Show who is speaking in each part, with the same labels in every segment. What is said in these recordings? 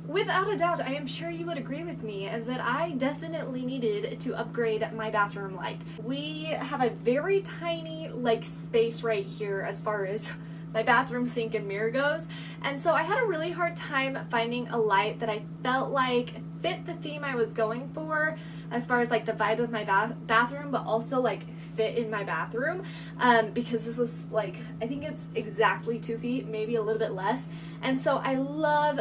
Speaker 1: Without a doubt, I am sure you would agree with me that I definitely needed to upgrade my bathroom light. We have a very tiny like space right here as far as my bathroom sink and mirror goes, and so I had a really hard time finding a light that I felt like fit the theme I was going for as far as like the vibe of my bathroom, but also like fit in my bathroom, because this is like, I think it's exactly 2 feet, maybe a little bit less. And so I love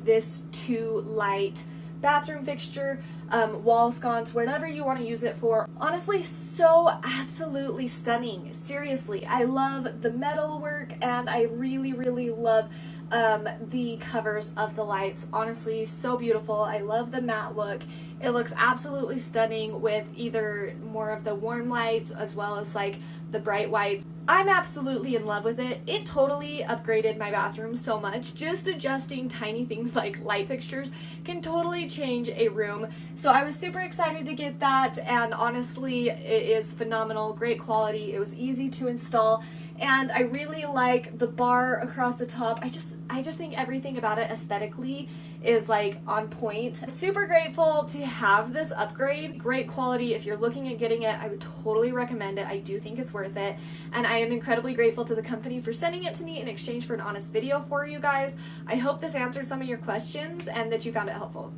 Speaker 1: this 2 light bathroom fixture, wall sconce, whatever you want to use it for. Honestly, so absolutely stunning. Seriously, I love the metal work, and I really love the covers of the lights. Honestly, so beautiful. I love the matte look. It looks absolutely stunning with either more of the warm lights as well as like the bright whites. I'm absolutely in love with it. It totally upgraded my bathroom so much. Just adjusting tiny things like light fixtures can totally change a room. So I was super excited to get that, and honestly, it is phenomenal, great quality. It was easy to install, and I really like the bar across the top. I just think everything about it aesthetically is like on point. Super grateful to have this upgrade. Great quality. If you're looking at getting it, I would totally recommend it. I do think it's worth it, and I am incredibly grateful to the company for sending it to me in exchange for an honest video for you guys. I hope this answered some of your questions and that you found it helpful.